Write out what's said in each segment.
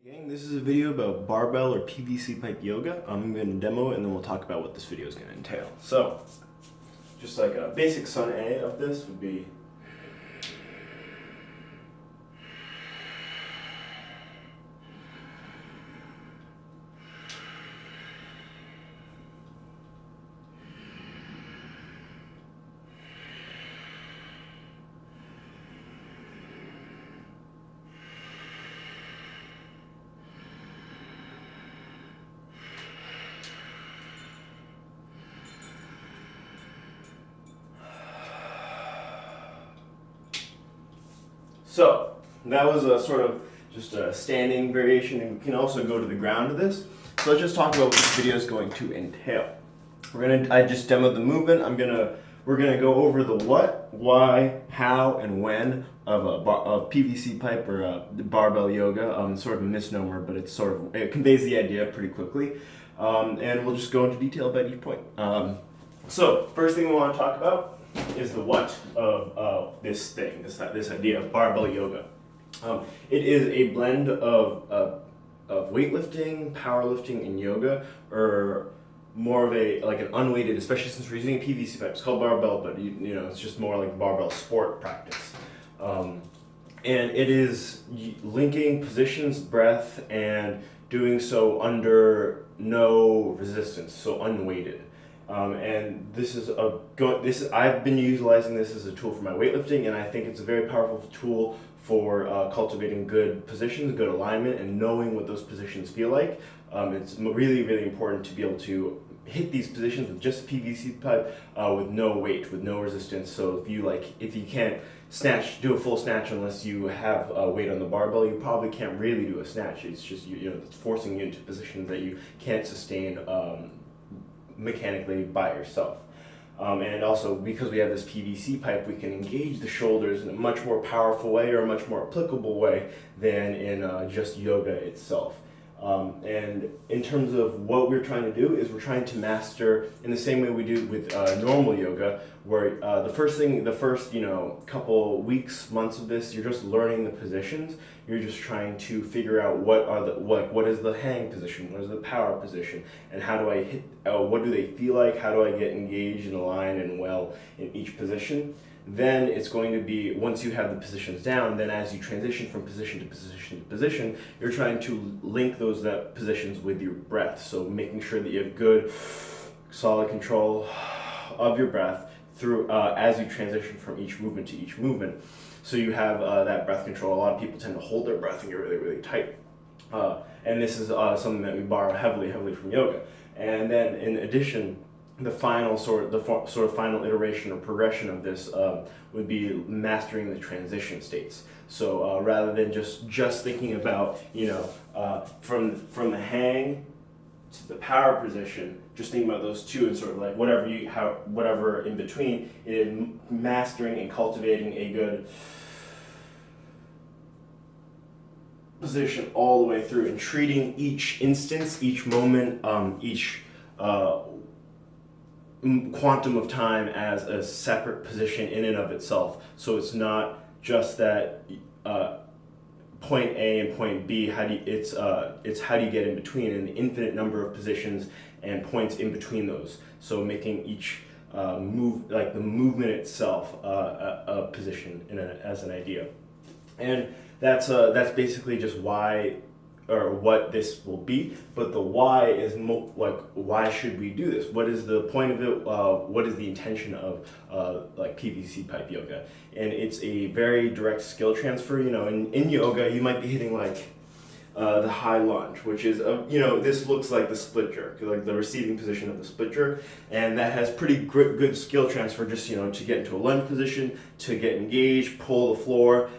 Gang, this is a video about barbell or PVC pipe yoga. I'm going to demo it and then we'll talk about what this video is going to entail. So, just like a basic sun A of this would be So, that was a sort of just a standing variation, and we can also go to the ground of this. So let's just talk about what this video is going to entail. I just demoed the movement. We're gonna go over the what, why, how, and when of PVC pipe or barbell yoga. Sort of a misnomer, but it conveys the idea pretty quickly. And we'll just go into detail about each point. So first thing we want to talk about is the what of this idea of barbell yoga. It is a blend of weightlifting, powerlifting, and yoga, or more of an unweighted, especially since we're using a PVC pipe. It's called barbell, but you know it's just more like barbell sport practice. And it is linking positions, breath, and doing so under no resistance, so unweighted. And I've been utilizing this as a tool for my weightlifting, and I think it's a very powerful tool for cultivating good positions, good alignment, and knowing what those positions feel like. It's really, really important to be able to hit these positions with just a PVC pipe, with no weight, with no resistance. So if you can't do a full snatch unless you have weight on the barbell, you probably can't really do a snatch. It's just it's forcing you into positions that you can't sustain mechanically by yourself. And also, because we have this PVC pipe, we can engage the shoulders in a much more powerful way, or a much more applicable way than in just yoga itself. And in terms of what we're trying to do is we're trying to master in the same way we do with normal yoga, where the first couple weeks, months of this, you're just learning the positions. You're just trying to figure out what is the hang position, what is the power position, and how do I hit, what do they feel like, how do I get engaged and aligned and well in each position. Then it's going to be, once you have the positions down, then as you transition from position to position to position, you're trying to link those positions with your breath. So making sure that you have good, solid control of your breath through as you transition from each movement to each movement. So you have that breath control. A lot of people tend to hold their breath and get really, really tight. And this is something that we borrow heavily from yoga. And then in addition, the final final iteration or progression of this would be mastering the transition states. So rather than just thinking about from the hang to the power position, just thinking about those two and sort of like whatever in between, it is mastering and cultivating a good position all the way through, and treating each instance, each moment, each quantum of time as a separate position in and of itself. So it's not just that point A and point B. It's how do you get in between, and the infinite number of positions and points in between those. So making each the movement itself a position as an idea, and that's basically just why or what this will be. But the why is why should we do this? What is the point of it? What is the intention of PVC pipe yoga? And it's a very direct skill transfer. In yoga, you might be hitting the high lunge, which is this looks like the split jerk, like the receiving position of the split jerk, and that has pretty good skill transfer. Just to get into a lunge position, to get engaged, pull the floor,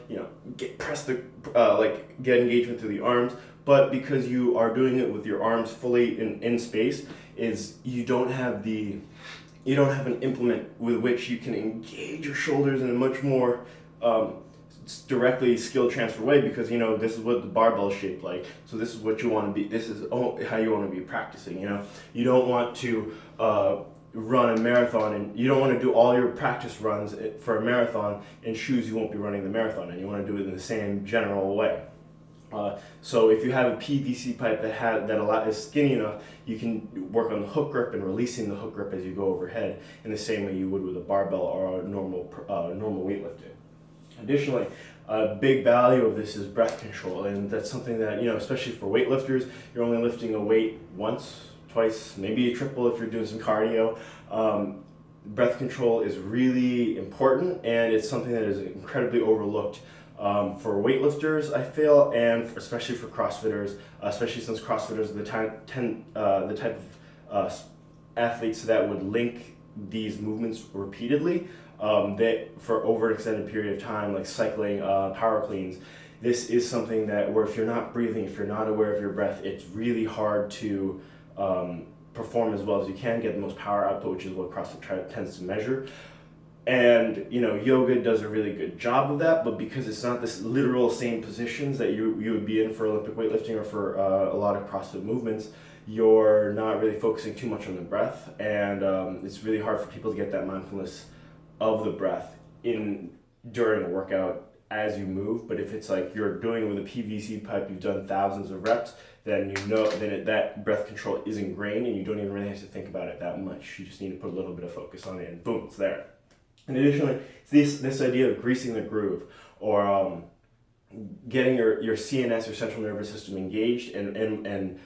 get engagement through the arms. But because you are doing it with your arms fully in space, you don't have an implement with which you can engage your shoulders in a much more directly skill transfer way, because this is what the barbell is shaped like. So this is what you want to be. This is how you want to be practicing. You don't want to run a marathon, and you don't want to do all your practice runs for a marathon in shoes you won't be running the marathon, and you want to do it in the same general way. So if you have a PVC pipe that is skinny enough, you can work on the hook grip and releasing the hook grip as you go overhead in the same way you would with a barbell or a normal weightlifting. Additionally, a big value of this is breath control, and that's something that, especially for weightlifters, you're only lifting a weight once, twice, maybe a triple if you're doing some cardio. Breath control is really important, and it's something that is incredibly overlooked for weightlifters, I feel, and especially for CrossFitters, especially since CrossFitters are the type of athletes that would link these movements repeatedly for over an extended period of time, like cycling, power cleans. This is something that where if you're not breathing, if you're not aware of your breath, it's really hard to perform as well as you can, get the most power output, which is what CrossFit tends to measure. And yoga does a really good job of that, but because it's not this literal same positions that you would be in for Olympic weightlifting or for a lot of CrossFit movements, you're not really focusing too much on the breath, and it's really hard for people to get that mindfulness of the breath during a workout as you move. But if it's like you're doing it with a PVC pipe, you've done thousands of reps, then that breath control is ingrained, and you don't even really have to think about it that much. You just need to put a little bit of focus on it, and boom, it's there. And additionally, this idea of greasing the groove, or getting your CNS, your central nervous system, engaged, and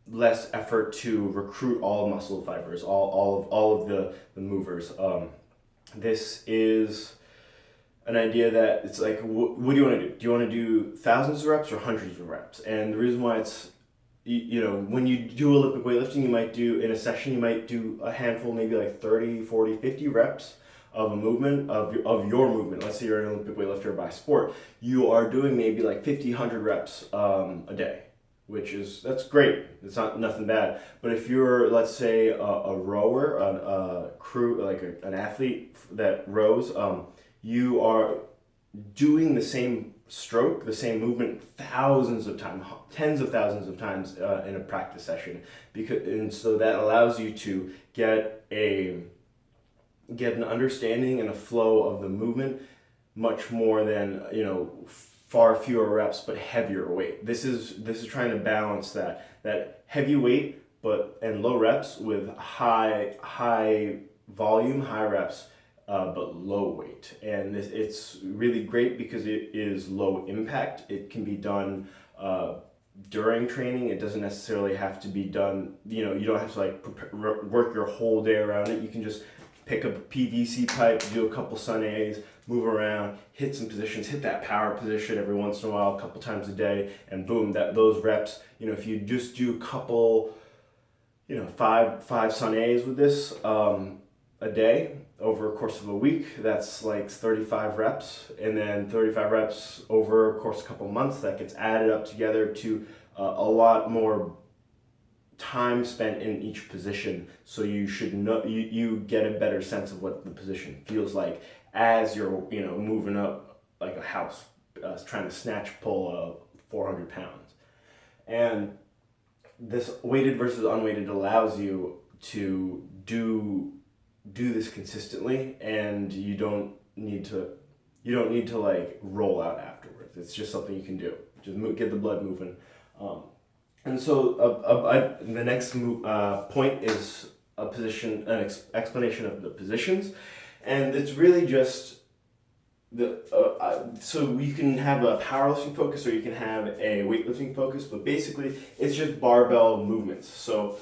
less effort to recruit all muscle fibers, all of the movers. This is an idea that it's like, what do you want to do? Do you want to do thousands of reps or hundreds of reps? And the reason why it's, when you do Olympic weightlifting, you might do, in a session, you might do a handful, maybe like 30, 40, 50 reps of a movement, of your movement. Let's say you're an Olympic weightlifter by sport. You are doing maybe like 50, 100 reps a day, that's great. It's nothing bad. But if you're, let's say, a rower, a crew, like an athlete that rows, you are doing the same stroke, the same movement thousands of times, tens of thousands of times in a practice session, and so that allows you to get an understanding and a flow of the movement much more than far fewer reps but heavier weight. This is trying to balance that heavy weight and low reps with high volume, high reps, but low weight. And it's really great because it is low impact. It can be done during training. It doesn't necessarily have to be done, you don't have to work your whole day around it. You can just pick up a PVC pipe, do a couple sun A's, move around, hit some positions, hit that power position every once in a while, a couple times a day, and boom, those reps, if you just do a couple, five sun A's with this a day over a course of a week, that's like 35 reps, and then 35 reps over a course of a couple months, that gets added up together to a lot more time spent in each position. So you should know, you get a better sense of what the position feels like as you're moving up like a house, trying to snatch pull 400 pounds. And this weighted versus unweighted allows you to do this consistently, and you don't need to like roll out afterwards. It's just something you can do. Just get the blood moving. And so the next point is an explanation of the positions, and it's really just so you can have a powerlifting focus or you can have a weightlifting focus, but basically it's just barbell movements. So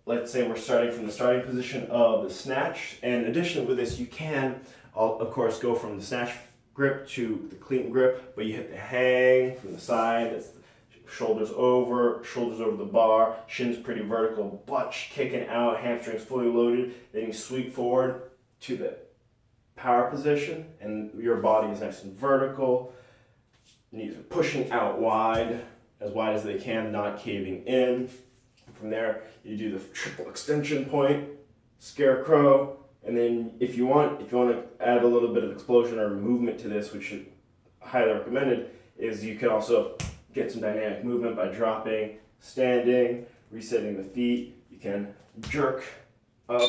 let's say we're starting from the starting position of the snatch, and additionally with this you can, of course, go from the snatch grip to the clean grip, but you hit the hang from the side. That's shoulders over the bar, shins pretty vertical, butt kicking out, hamstrings fully loaded. Then you sweep forward to the power position, and your body is nice and vertical. Knees are pushing out wide as they can, not caving in. From there, you do the triple extension point, scarecrow, and then if you want to add a little bit of explosion or movement to this, which is highly recommended, is you can also get some dynamic movement by dropping, standing, resetting the feet. You can jerk up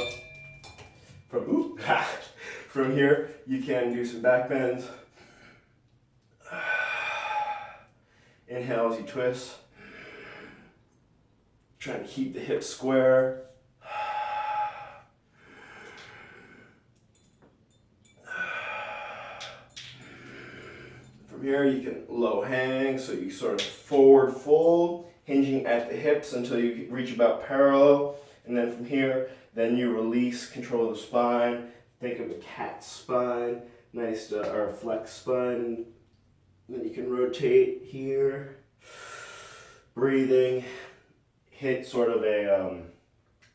from here. You can do some back bends. Inhale as you twist. Trying to keep the hips square. From here you can low hang, so you sort of forward fold, hinging at the hips until you reach about parallel. And then from here, then you release, control the spine. Think of a cat spine, nice or flex spine. Then you can rotate here, breathing, hit sort of a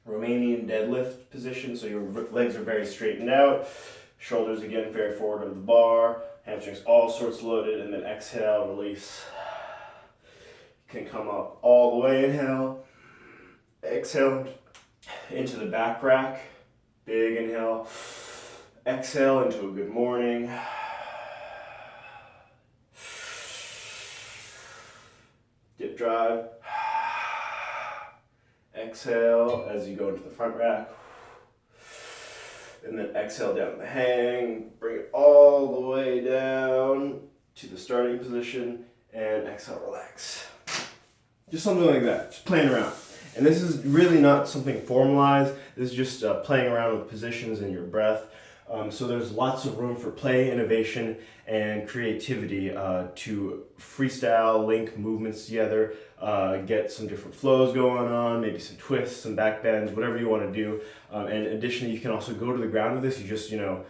Romanian deadlift position, so your legs are very straightened out, shoulders again very forward of the bar, hamstrings all sorts loaded, and then exhale, release. You can come up all the way, inhale, exhale into the back rack, big inhale, exhale into a good morning. Dip drive. Exhale as you go into the front rack. And then exhale down the hang. Bring it all the way down to the starting position. And exhale, relax. Just something like that. Just playing around. And this is really not something formalized. This is just playing around with positions and your breath. So there's lots of room for play, innovation, and creativity to freestyle, link movements together, get some different flows going on, maybe some twists, some back bends, whatever you want to do. And additionally, you can also go to the ground with this. You just, you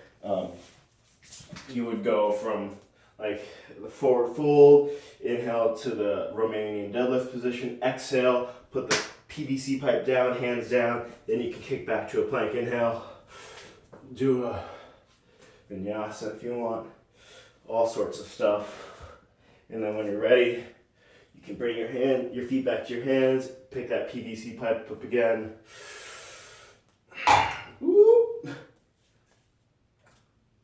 would go from like the forward fold, inhale to the Romanian deadlift position, exhale, put the PVC pipe down, hands down, then you can kick back to a plank. Inhale, do a vinyasa if you want, all sorts of stuff. And then when you're ready, you can bring your feet back to your hands, pick that PVC pipe up again. Woo.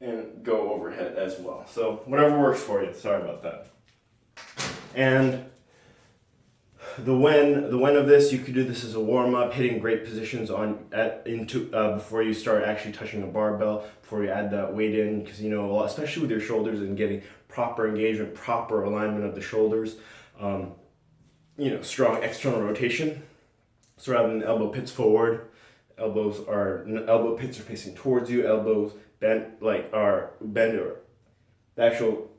And go overhead as well. So whatever works for you, sorry about that. And the when of this, you could do this as a warm-up, hitting great positions before you start actually touching a barbell, before you add that weight in, because especially with your shoulders and getting proper engagement, proper alignment of the shoulders, strong external rotation. So rather than elbow pits forward, elbow pits are facing towards you, elbows bent or the actual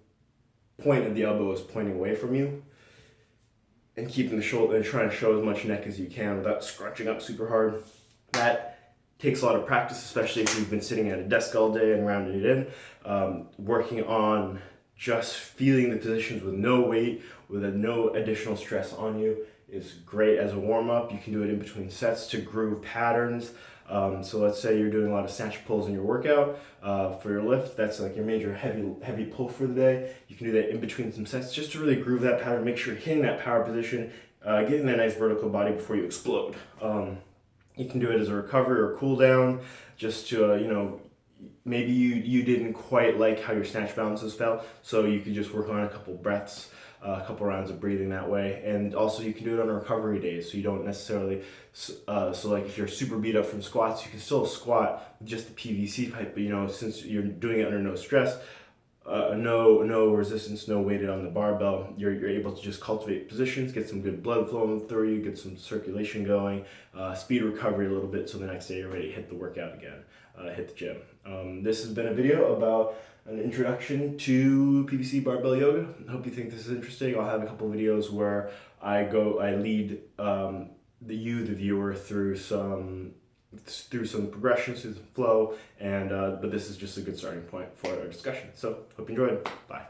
point of the elbow is pointing away from you. And keeping the shoulder and trying to show as much neck as you can without scrunching up super hard. That takes a lot of practice, especially if you've been sitting at a desk all day and rounding it in. Working on just feeling the positions with no weight, with no additional stress on you is great as a warm-up. You can do it in between sets to groove patterns. So let's say you're doing a lot of snatch pulls in your workout for your lift. That's like your major heavy pull for the day. You can do that in between some sets just to really groove that pattern. Make sure you're hitting that power position, getting that nice vertical body before you explode. You can do it as a recovery or cool down, just to maybe you didn't quite like how your snatch balances felt, so you could just work on a couple breaths. A couple rounds of breathing that way. And also you can do it on recovery days, so you don't necessarily so like if you're super beat up from squats, you can still squat with just the PVC pipe, but since you're doing it under no stress, no resistance, no weighted on the barbell, you're able to just cultivate positions, get some good blood flowing through you, get some circulation going, speed recovery a little bit, so the next day you're ready to hit the workout again, hit the gym. This has been a video about an introduction to PVC barbell yoga. I hope you think this is interesting. I'll have a couple videos where I lead the viewer through some progressions, through some flow, and but this is just a good starting point for our discussion. So hope you enjoyed. Bye.